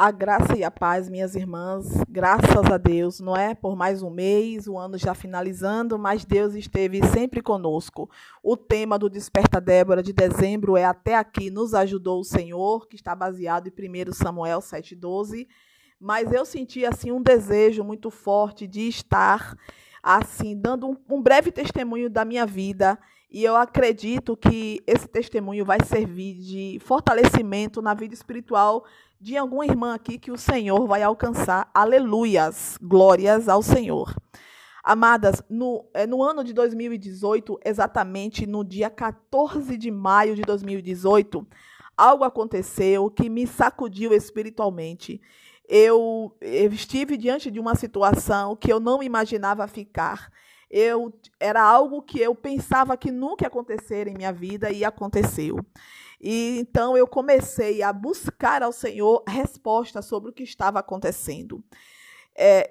A graça e a paz, minhas irmãs, graças a Deus, não é? Por mais um mês, o ano já finalizando, mas Deus esteve sempre conosco. O tema do Desperta Débora de dezembro é Até Aqui Nos Ajudou o Senhor, que está baseado em 1 Samuel 7,12. Mas eu senti assim um desejo muito forte de estar assim dando um breve testemunho da minha vida. E eu acredito que esse testemunho vai servir de fortalecimento na vida espiritual de alguma irmã aqui que o Senhor vai alcançar. Aleluias, glórias ao Senhor. Amadas, no ano de 2018, exatamente no dia 14 de maio de 2018, algo aconteceu que me sacudiu espiritualmente. Eu estive diante de uma situação que eu não imaginava ficar. Era algo que eu pensava que nunca ia acontecer em minha vida e aconteceu. E então eu comecei a buscar ao Senhor resposta sobre o que estava acontecendo.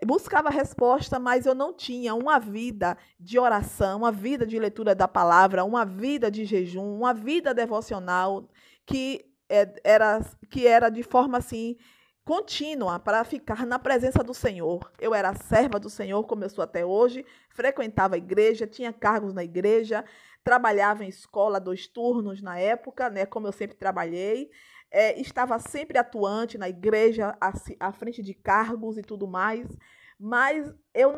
Buscava resposta, mas eu não tinha uma vida de oração, uma vida de leitura da palavra, uma vida de jejum, uma vida devocional que era de forma assim contínua para ficar na presença do Senhor. Eu era serva do Senhor, como eu sou até hoje, frequentava a igreja, tinha cargos na igreja, trabalhava em escola 2 turnos na época, né, como eu sempre trabalhei, estava sempre atuante na igreja, à frente de cargos e tudo mais, mas eu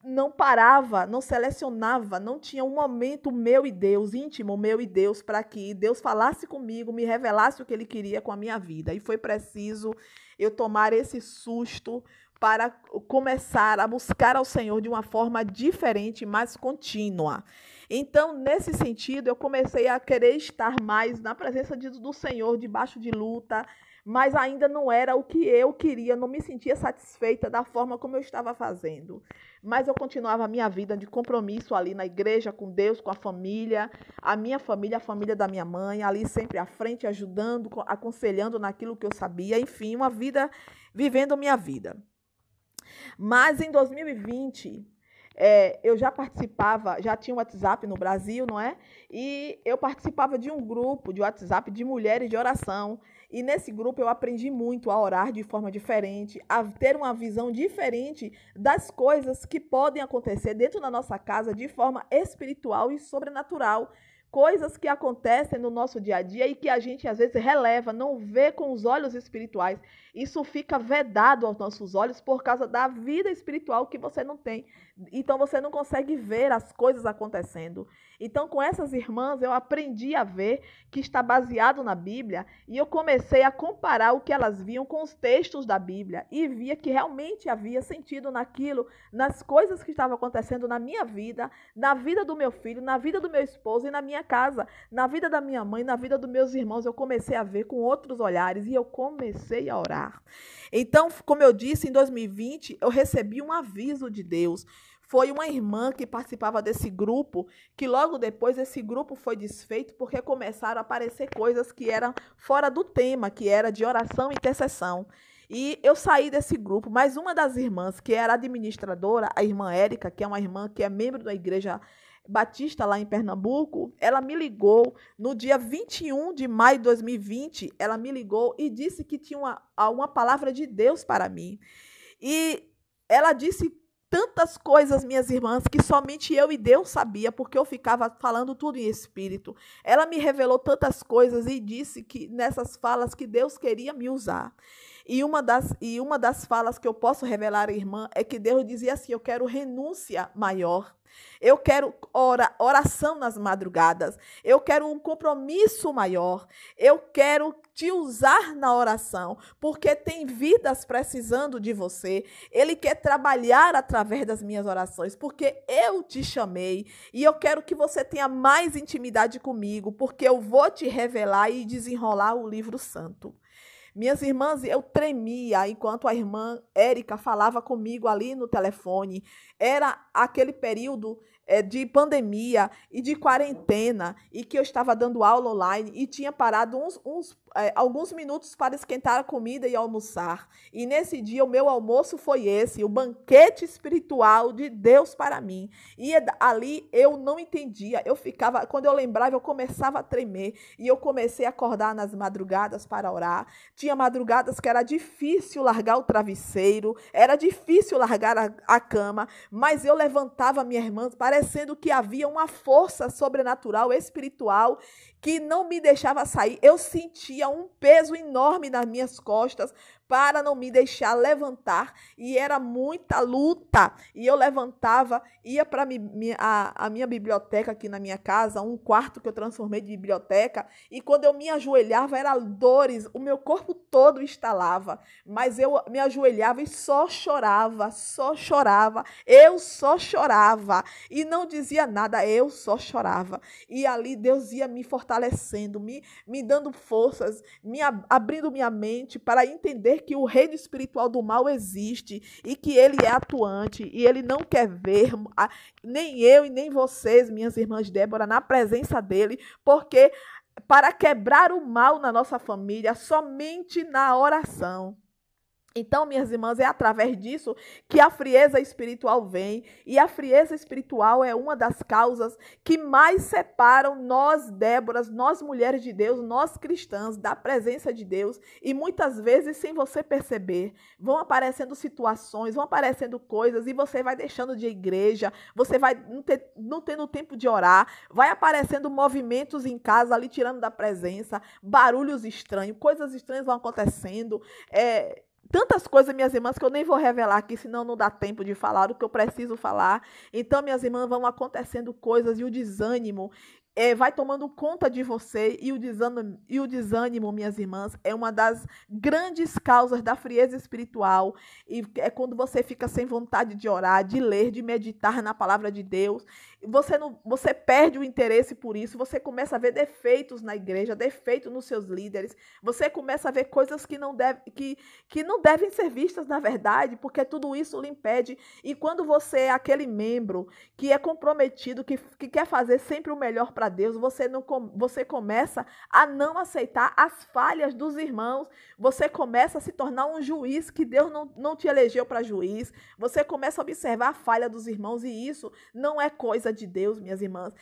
não parava, não selecionava, não tinha um momento meu e Deus, íntimo meu e Deus, para que Deus falasse comigo, me revelasse o que Ele queria com a minha vida. E foi preciso eu tomar esse susto para começar a buscar ao Senhor de uma forma diferente, mais contínua. Então, nesse sentido, eu comecei a querer estar mais na presença do Senhor, debaixo de luta, mas ainda não era o que eu queria, não me sentia satisfeita da forma como eu estava fazendo. Mas eu continuava a minha vida de compromisso ali na igreja, com Deus, com a minha família, a família da minha mãe, ali sempre à frente, ajudando, aconselhando naquilo que eu sabia, enfim, uma vida, vivendo minha vida. Mas em 2020, eu já participava, já tinha um WhatsApp no Brasil, não é? E eu participava de um grupo de WhatsApp de mulheres de oração. E nesse grupo eu aprendi muito a orar de forma diferente, a ter uma visão diferente das coisas que podem acontecer dentro da nossa casa de forma espiritual e sobrenatural. Coisas que acontecem no nosso dia a dia e que a gente às vezes releva, não vê com os olhos espirituais. Isso fica vedado aos nossos olhos por causa da vida espiritual que você não tem. Então você não consegue ver as coisas acontecendo. Então, com essas irmãs, eu aprendi a ver que está baseado na Bíblia e eu comecei a comparar o que elas viam com os textos da Bíblia e via que realmente havia sentido naquilo, nas coisas que estavam acontecendo na minha vida, na vida do meu filho, na vida do meu esposo e na minha casa, na vida da minha mãe, na vida dos meus irmãos. Eu comecei a ver com outros olhares e eu comecei a orar. Então, como eu disse, em 2020, eu recebi um aviso de Deus. Foi uma irmã que participava desse grupo, que logo depois esse grupo foi desfeito porque começaram a aparecer coisas que eram fora do tema, que era de oração e intercessão. E eu saí desse grupo, mas uma das irmãs, que era administradora, a irmã Érica, que é uma irmã que é membro da Igreja Batista lá em Pernambuco, ela me ligou no dia 21 de maio de 2020, ela me ligou e disse que tinha uma palavra de Deus para mim. E ela disse tantas coisas, minhas irmãs, que somente eu e Deus sabia, porque eu ficava falando tudo em espírito. Ela me revelou tantas coisas e disse que nessas falas que Deus queria me usar. E uma das falas que eu posso revelar à irmã é que Deus dizia assim: eu quero renúncia maior. Eu quero oração nas madrugadas. Eu quero um compromisso maior. Eu quero te usar na oração, porque tem vidas precisando de você. Ele quer trabalhar através das minhas orações, porque eu te chamei e eu quero que você tenha mais intimidade comigo, porque eu vou te revelar e desenrolar o livro santo. Minhas irmãs, eu tremia enquanto a irmã Érica falava comigo ali no telefone. Era aquele período de pandemia e de quarentena, e que eu estava dando aula online e tinha parado alguns minutos para esquentar a comida e almoçar. E nesse dia o meu almoço foi esse, o banquete espiritual de Deus para mim. E ali eu não entendia, eu ficava, quando eu lembrava, eu começava a tremer. E eu comecei a acordar nas madrugadas para orar. Tinha madrugadas que era difícil largar o travesseiro, era difícil largar a cama, mas eu levantava, minha irmã, parecendo que havia uma força sobrenatural, espiritual, que não me deixava sair. Eu sentia um peso enorme nas minhas costas para não me deixar levantar, e era muita luta. E eu levantava, ia para a minha biblioteca aqui na minha casa, um quarto que eu transformei de biblioteca, e quando eu me ajoelhava, eram dores, o meu corpo todo estalava, mas eu me ajoelhava e só chorava, eu só chorava, e não dizia nada, eu só chorava. E ali Deus ia me fortalecendo, me dando forças, abrindo minha mente para entender que o reino espiritual do mal existe e que ele é atuante e ele não quer ver nem eu e nem vocês, minhas irmãs Débora, na presença dele, porque para quebrar o mal na nossa família, somente na oração. Então, minhas irmãs, é através disso que a frieza espiritual vem, e a frieza espiritual é uma das causas que mais separam nós, Déboras, nós mulheres de Deus, nós cristãs, da presença de Deus, e muitas vezes, sem você perceber, vão aparecendo situações, vão aparecendo coisas, e você vai deixando de ir à igreja, você vai não tendo tempo de orar, vai aparecendo movimentos em casa, ali tirando da presença, barulhos estranhos, coisas estranhas vão acontecendo, tantas coisas, minhas irmãs, que eu nem vou revelar aqui, senão não dá tempo de falar o que eu preciso falar. Então, minhas irmãs, vão acontecendo coisas e o desânimo vai tomando conta de você, e o desânimo, minhas irmãs, é uma das grandes causas da frieza espiritual. E é quando você fica sem vontade de orar, de ler, de meditar na palavra de Deus. Você perde o interesse por isso, você começa a ver defeitos na igreja, defeitos nos seus líderes, você começa a ver coisas que não devem ser vistas na verdade, porque tudo isso lhe impede. E quando você é aquele membro que é comprometido, que quer fazer sempre o melhor para Deus, você começa a não aceitar as falhas dos irmãos, você começa a se tornar um juiz que Deus não te elegeu para juiz, você começa a observar a falha dos irmãos, e isso não é coisa de Deus, minhas irmãs.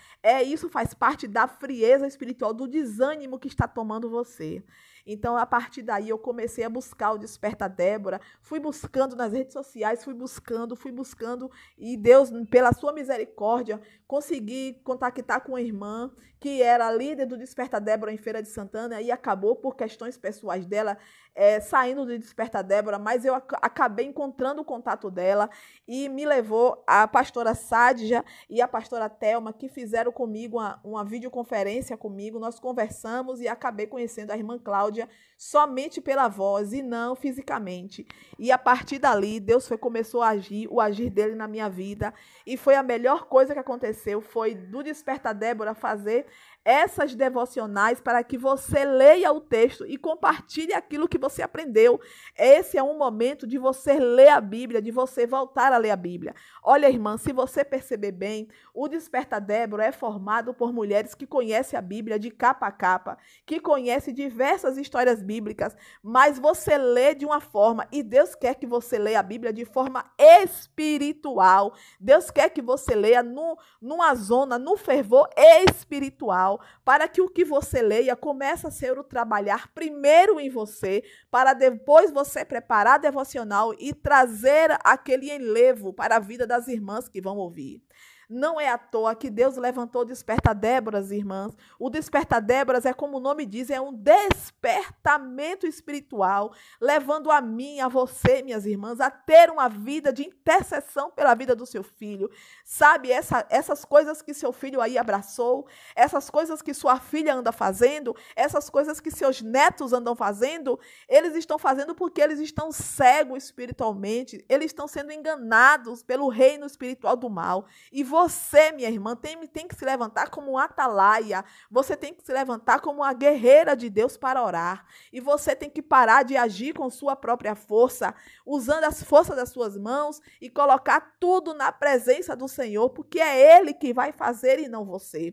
Isso faz parte da frieza espiritual, do desânimo que está tomando você. Então, a partir daí, eu comecei a buscar o Desperta Débora, fui buscando nas redes sociais, fui buscando, e Deus, pela sua misericórdia, consegui contactar com uma irmã que era líder do Desperta Débora em Feira de Santana, e acabou, por questões pessoais dela, saindo do Desperta Débora, mas eu acabei encontrando o contato dela, e me levou a pastora Sádja e a pastora Thelma, que fizeram comigo uma videoconferência comigo, nós conversamos e acabei conhecendo a irmã Cláudia somente pela voz e não fisicamente. E a partir dali, Deus começou a agir, o agir dele na minha vida, e foi a melhor coisa que aconteceu, foi do Desperta Débora fazer essas devocionais para que você leia o texto e compartilhe aquilo que você aprendeu. Esse é um momento de você ler a Bíblia, de você voltar a ler a Bíblia. Olha, irmã, se você perceber bem, o Desperta Débora é formado por mulheres que conhecem a Bíblia de capa a capa, que conhecem diversas histórias bíblicas, mas você lê de uma forma, e Deus quer que você leia a Bíblia de forma espiritual. Deus quer que você leia numa zona, no fervor espiritual, para que o que você leia comece a ser o trabalhar primeiro em você, para depois você preparar a devocional e trazer aquele enlevo para a vida das irmãs que vão ouvir. Não é à toa que Deus levantou o Desperta Déboras, irmãs. O Desperta Déboras é, como o nome diz, é um despertamento espiritual, levando a mim, a você, minhas irmãs, a ter uma vida de intercessão pela vida do seu filho. Sabe, essas coisas que seu filho aí abraçou, essas coisas que sua filha anda fazendo, essas coisas que seus netos andam fazendo, eles estão fazendo porque eles estão cegos espiritualmente, eles estão sendo enganados pelo reino espiritual do mal. E você, minha irmã, tem que se levantar como uma atalaia. Você tem que se levantar como uma guerreira de Deus para orar. E você tem que parar de agir com sua própria força, usando as forças das suas mãos e colocar tudo na presença do Senhor, porque é Ele que vai fazer e não você.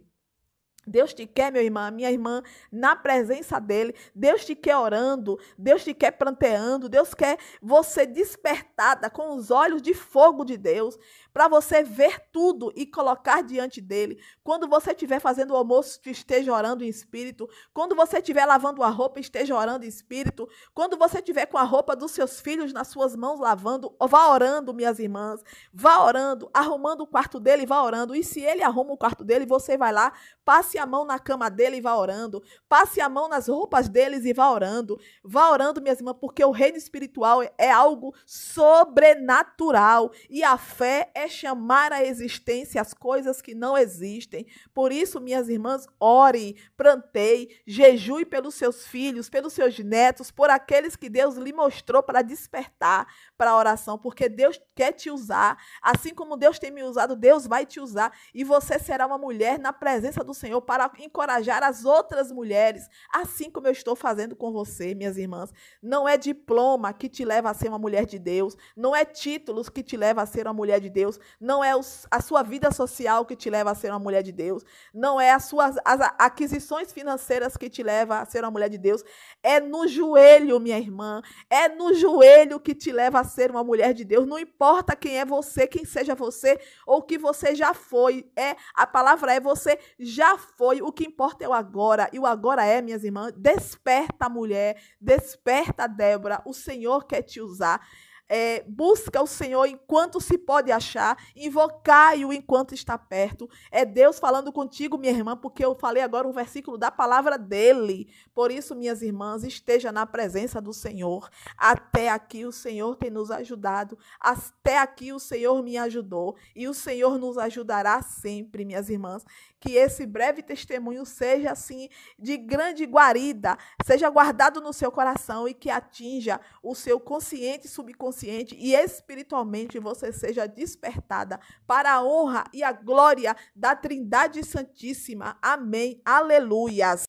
Deus te quer, meu irmão, minha irmã, na presença dele. Deus te quer orando, Deus te quer planteando, Deus quer você despertada com os olhos de fogo de Deus, para você ver tudo e colocar diante dele. Quando você estiver fazendo o almoço, esteja orando em espírito. Quando você estiver lavando a roupa, esteja orando em espírito. Quando você estiver com a roupa dos seus filhos nas suas mãos lavando, vá orando, minhas irmãs. Vá orando, arrumando o quarto dele, vá orando. E se ele arruma o quarto dele, você vai lá, passe a mão na cama dele e vá orando. Passe a mão nas roupas deles e vá orando. Vá orando, minhas irmãs, porque o reino espiritual é algo sobrenatural. E a fé é chamar à existência as coisas que não existem. Por isso, minhas irmãs, ore, planteie, jejue pelos seus filhos, pelos seus netos, por aqueles que Deus lhe mostrou para despertar para a oração, porque Deus quer te usar. Assim como Deus tem me usado, Deus vai te usar. E você será uma mulher na presença do Senhor para encorajar as outras mulheres, assim como eu estou fazendo com você, minhas irmãs. Não é diploma que te leva a ser uma mulher de Deus, não é títulos que te leva a ser uma mulher de Deus, não é a sua vida social que te leva a ser uma mulher de Deus, não é as aquisições financeiras que te leva a ser uma mulher de Deus, é no joelho, minha irmã, é no joelho que te leva a ser uma mulher de Deus. Não importa quem é você, quem seja você, ou que você já foi, a palavra é você já foi, o que importa é o agora, e o agora é, minhas irmãs, desperta, mulher, desperta, Débora, o Senhor quer te usar. Busca o Senhor enquanto se pode achar, invocai-o enquanto está perto. É Deus falando contigo, minha irmã, porque eu falei agora um versículo da palavra dele. Por isso, minhas irmãs, esteja na presença do Senhor. Até aqui o Senhor tem nos ajudado, até aqui o Senhor me ajudou, e o Senhor nos ajudará sempre, minhas irmãs. Que esse breve testemunho seja assim de grande guarida, seja guardado no seu coração e que atinja o seu consciente, subconsciente, e espiritualmente você seja despertada para a honra e a glória da Trindade Santíssima. Amém. Aleluias.